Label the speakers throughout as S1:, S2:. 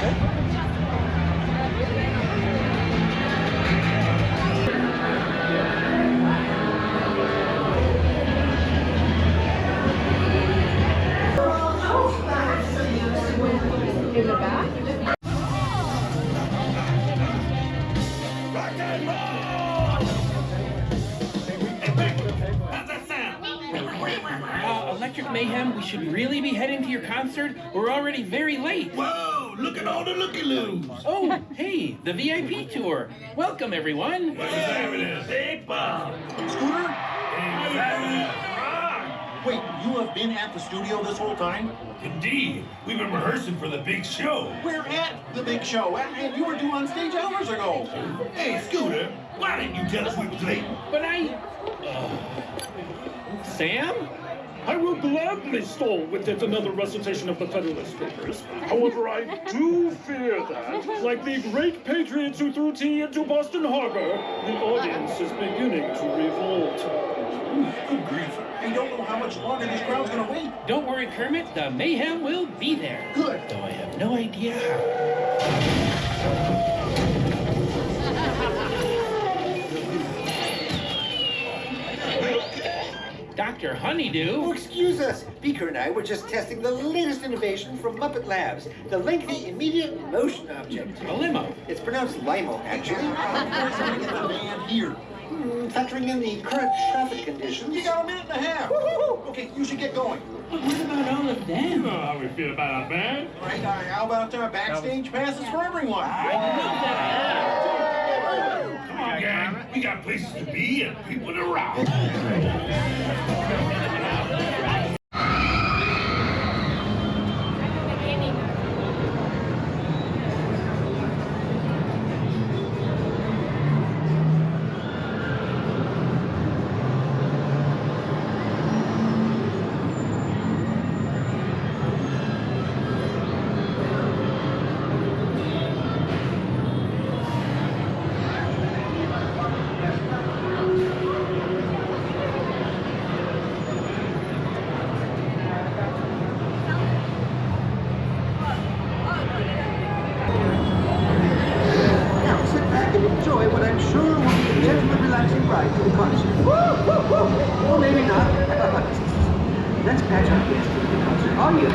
S1: In the back?
S2: Rock and roll! How's that sound?
S3: Electric Mayhem, we should really be heading to your concert. We're already very late.
S2: Whoa, look at all the looky-loos.
S3: Oh, hey, the VIP tour. Welcome, everyone.
S2: What's happening? Big Bob.
S4: Scooter?
S2: What's happening?
S4: Wait, you have been at the studio this whole time?
S2: Indeed. We've been rehearsing for the big show.
S4: We're at the big show, and you were due on stage hours ago.
S2: Hey, Scooter, why didn't you tell us we was late?
S3: But Sam?
S5: I will gladly stall with yet another recitation of the Federalist Papers. However, I do fear that, like the great patriots who threw tea into Boston Harbor, the audience is beginning to revolt.
S4: Good grief. I don't know how much longer this crowd's gonna wait.
S3: Don't worry, Kermit. The Mayhem will be there.
S4: Good.
S3: Though I have no idea how. Dr. Honeydew?
S6: Oh, excuse us. Beaker and I were just testing the latest innovation from Muppet Labs, the lengthy immediate motion object.
S3: A limo.
S6: It's pronounced limo, actually.
S4: There's something in the van here.
S6: Factoring in the current traffic conditions.
S4: You got a minute and a half. Woo-hoo-hoo. Okay, you should get going.
S3: But what about all of them?
S5: You know how we feel about our band?
S4: All right, how about backstage passes for everyone?
S2: Come on, gang. We got places to be and people to rock.
S6: Now sit back and enjoy what I'm sure will be a gentleman relaxing ride to the concert. Or maybe not. Let's patch our guests to the concert. Are you?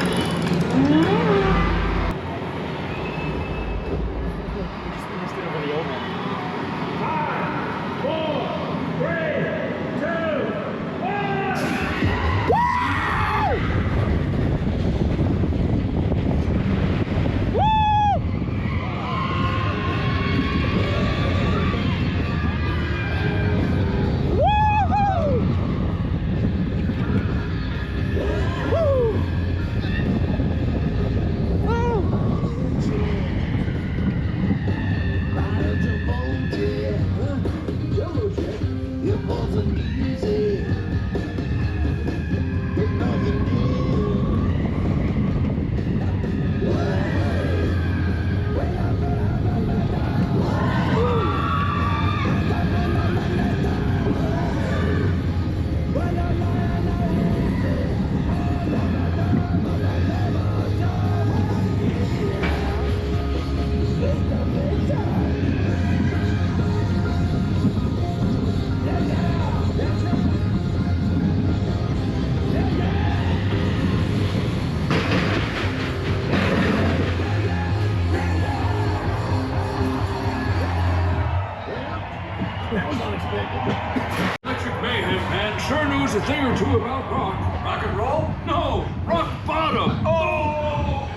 S5: Electric Mayhem band sure knows a thing or two about rock. Rock and roll? No, rock bottom. Oh!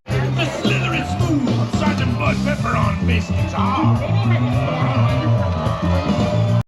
S2: The slithery smooth Sergeant Bud Pepper on bass guitar.